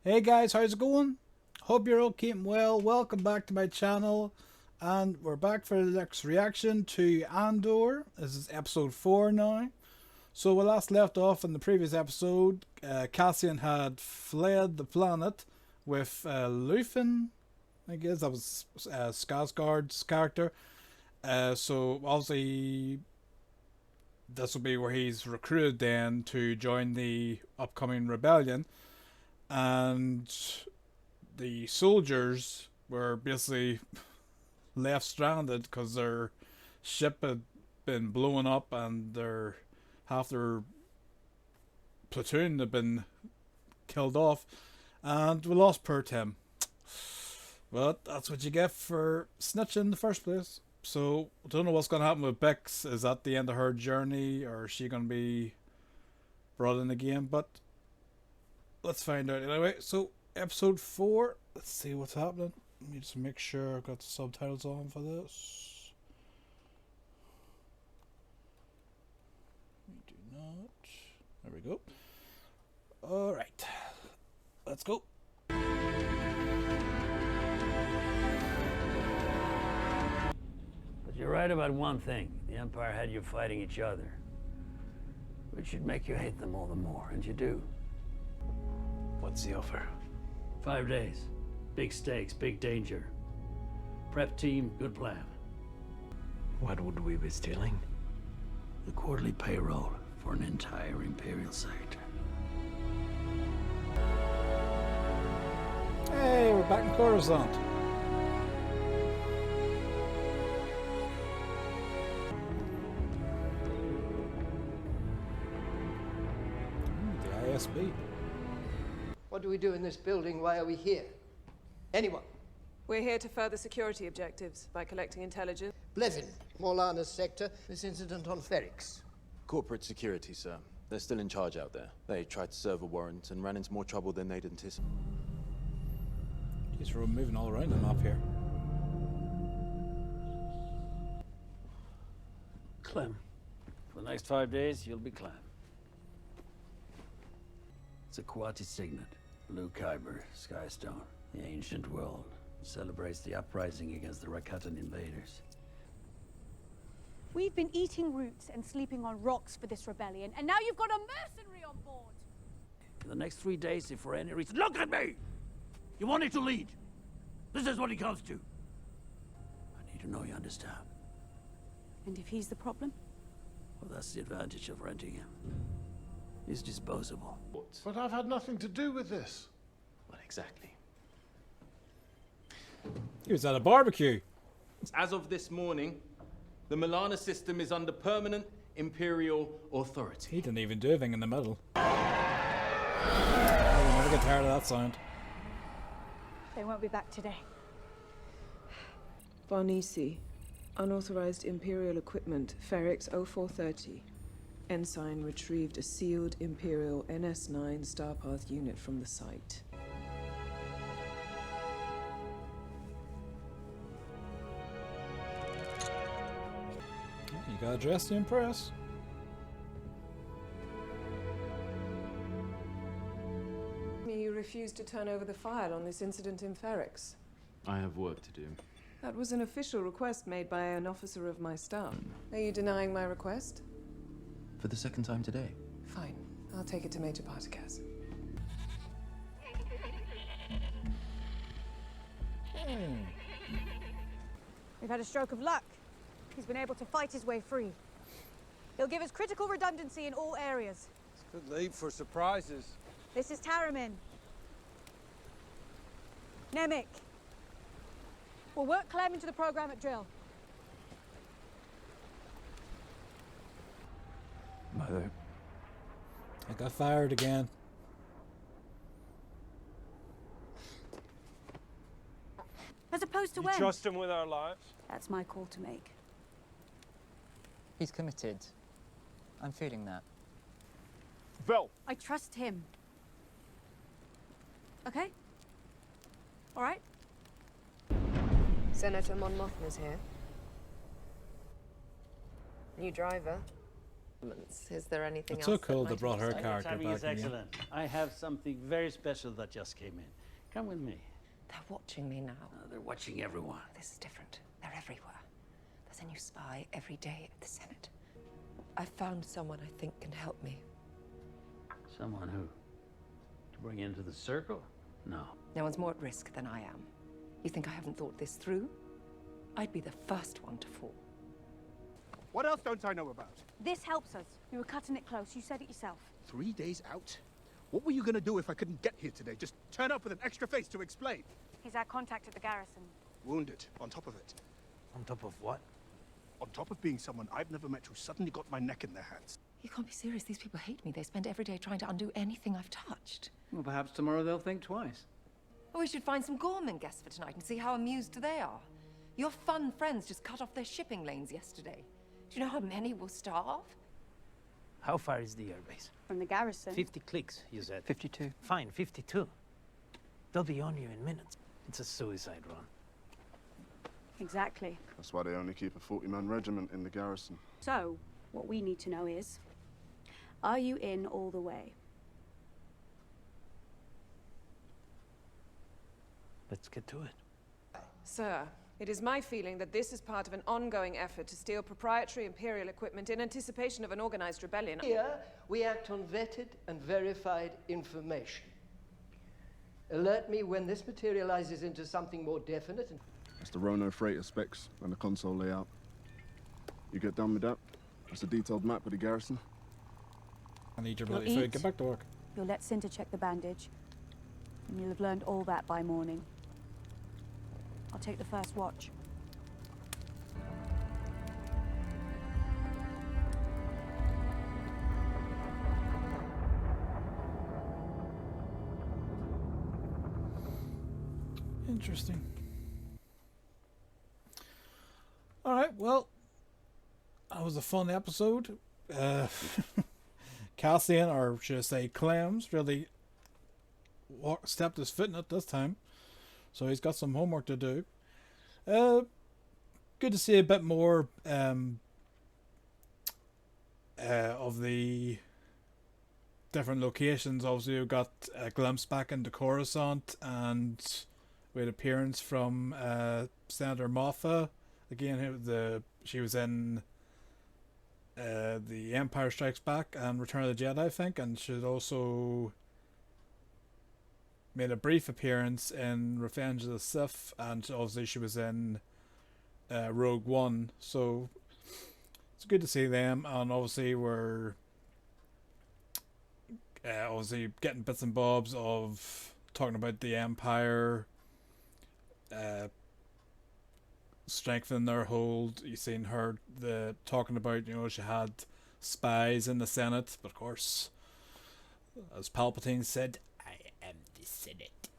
Hey guys, how's it going? Hope you're all keeping well. Welcome back to my channel. And we're back for the next reaction to Andor. This is episode 4 now. So we last left off in the previous episode. Cassian had fled the planet with Luthen. I guess that was Skarsgård's character. So obviously this will be where he's recruited then to join the upcoming rebellion. And the soldiers were basically left stranded because their ship had been blown up and half their platoon had been killed off, and we lost poor Tim. But that's what you get for snitching in the first place. So I don't know what's going to happen with Bix. Is that the end of her journey, or is she going to be brought in again? But let's find out anyway. So episode 4. Let's see what's happening. Let me just make sure I've got the subtitles on for this. We do not. There we go. Alright. Let's go. But you're right about one thing. The Empire had you fighting each other, which should make you hate them all the more, and you do. What's the offer? 5 days. Big stakes, big danger. Prep team, good plan. What would we be stealing? The quarterly payroll for an entire Imperial sector. Hey, we're back in Coruscant. The ISB. What do we do in this building? Why are we here? Anyone? We're here to further security objectives by collecting intelligence. Blevin, Morlana's sector, this incident on Ferrix. Corporate security, sir. They're still in charge out there. They tried to serve a warrant and ran into more trouble than they'd anticipated. Jeez, we're moving all around the map here. Clem. For the next 5 days, you'll be Clem. It's a Quati signet. Blue Kyber, Skystone. The ancient world celebrates the uprising against the Rakatan invaders. We've been eating roots and sleeping on rocks for this rebellion, and now you've got a mercenary on board! For the next 3 days, if for any reason— Look at me! You wanted to lead. This is what it comes to. I need to know you understand. And if he's the problem? Well, that's the advantage of renting him. He's disposable. But I've had nothing to do with this. Well, exactly. He was at a barbecue. As of this morning, the Milana system is under permanent Imperial authority. He didn't even do anything in the middle. I'll never get tired of that sound. They won't be back today. Barnisi. Unauthorized Imperial equipment, Ferrix 0430. Ensign retrieved a sealed Imperial NS-9 Starpath unit from the site. You gotta dress to impress. You refused to turn over the file on this incident in Ferrix. I have work to do. That was an official request made by an officer of my staff. Are you denying my request? For the second time today. Fine. I'll take it to Major Partakas. We've had a stroke of luck. He's been able to fight his way free. He'll give us critical redundancy in all areas. It's good leave for surprises. This is Taramin. Nemik. We'll work Clem into the program at drill. Mother. I got fired again. As opposed to You when? trust him with our lives? That's my call to make. He's committed. I'm feeling that. Bill! I trust him. Okay? All right? Senator Mon Mothma's here. New driver. Is there anything It's else? so cool they that brought her might character Timing back is again. excellent. I have something very special that just came in. Come with me. They're watching me now. They're watching everyone. This is different. They're everywhere. There's a new spy every day at the Senate. I found someone I think can help me. Someone who? To bring into the circle? No. No one's more at risk than I am. You think I haven't thought this through? I'd be the first one to fall. What else don't I know about? This helps us. We were cutting it close. You said it yourself. 3 days out? What were you gonna do if I couldn't get here today? Just turn up with an extra face to explain? He's our contact at the garrison. Wounded, on top of it. On top of what? On top of being someone I've never met who suddenly got my neck in their hands. You can't be serious. These people hate me. They spend every day trying to undo anything I've touched. Well, perhaps tomorrow they'll think twice. Or we should find some gorman guests for tonight and see how amused they are. Your fun friends just cut off their shipping lanes yesterday. Do you know how many will starve? How far is the airbase? From the garrison. 50 clicks, you said. 52. Fine, 52. They'll be on you in minutes. It's a suicide run. Exactly. That's why they only keep a 40-man regiment in the garrison. So, what we need to know is, are you in all the way? Let's get to it. Sir, it is my feeling that this is part of an ongoing effort to steal proprietary Imperial equipment in anticipation of an organized rebellion. Here, we act on vetted and verified information. Alert me when this materializes into something more definite and... That's the Rono freighter specs and the console layout. You get done with that? That's a detailed map of the garrison. I need your You'll bloody food. eat. Get back to work. You'll let Cinta check the bandage. And you'll have learned all that by morning. I'll take the first watch. Interesting. All right, well, that was a fun episode. Cassian, or should I say Clem's, really stepped his foot in it this time. So he's got some homework to do. Good to see a bit more of the different locations. Obviously, we got a glimpse back into Coruscant, and we had appearance from Senator Moffat. Again, she was in The Empire Strikes Back and Return of the Jedi, I think, and she had also made a brief appearance in Revenge of the Sith, and obviously she was in Rogue One, so it's good to see them. And obviously we're obviously getting bits and bobs of talking about the Empire strengthening their hold. You've seen her talking about, she had spies in the Senate, but of course, as Palpatine said, I am the Senate.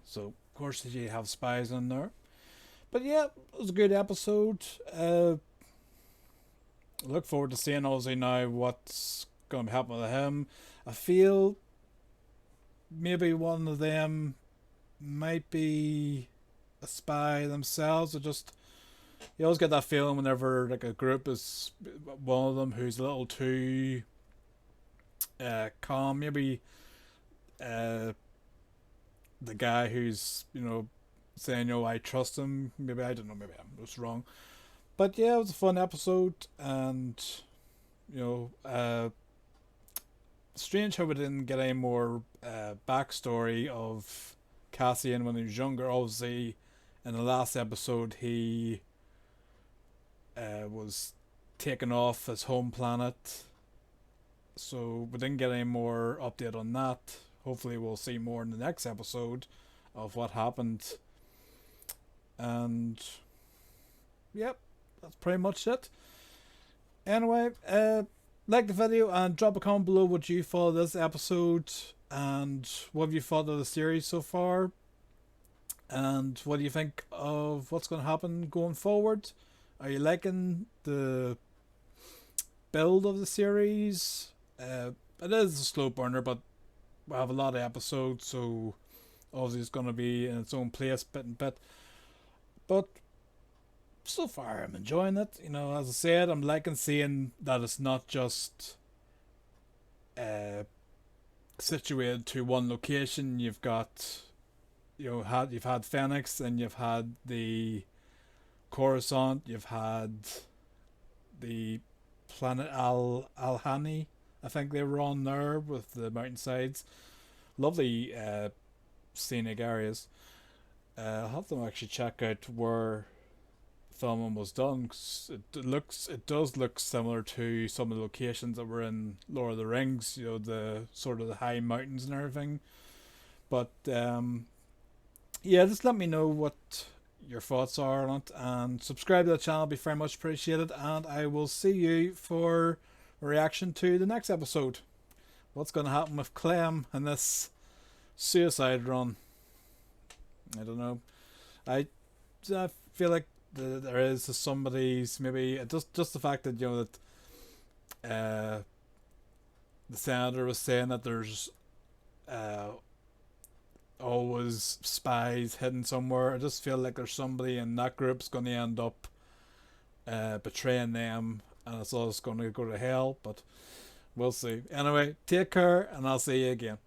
So of course you have spies in there. But yeah, it was a good episode. Look forward to seeing obviously now what's going to happen with him. I feel maybe one of them might be a spy themselves, or just, you always get that feeling whenever like a group is one of them who's a little too calm. Maybe the guy who's saying, I trust him. Maybe, I don't know, maybe I'm just wrong. But yeah, it was a fun episode, and strange how we didn't get any more backstory of Cassian when he was younger. Obviously, in the last episode, he was taken off his home planet, so we didn't get any more update on that. Hopefully we'll see more in the next episode of what happened. And yep, that's pretty much it. Anyway, like the video and drop a comment below what you thought of this episode, and what have you thought of the series so far, and what do you think of what's going to happen going forward. Are you liking the build of the series? It is a slow burner, but we have a lot of episodes, so obviously it's going to be in its own place bit and bit. But so far I'm enjoying it. You know, as I said, I'm liking seeing that it's not just situated to one location. You've got, you've had Phoenix, and you've had the Coruscant, you've had the planet Alhani. I think they were on there with the mountainsides. Lovely scenic areas. I'll have to actually check out where filming was done, 'cause it does look similar to some of the locations that were in Lord of the Rings, the sort of the high mountains and everything. But yeah, just let me know what your thoughts are on it, and subscribe to the channel, be very much appreciated, and I will see you for a reaction to the next episode. What's going to happen with Clem in this suicide run? I don't know. I feel like there is somebody's, maybe just the fact that that the senator was saying that there's always spies hidden somewhere. I just feel like there's somebody in that group's going to end up betraying them, and it's all just going to go to hell. But we'll see. Anyway, take care, and I'll see you again.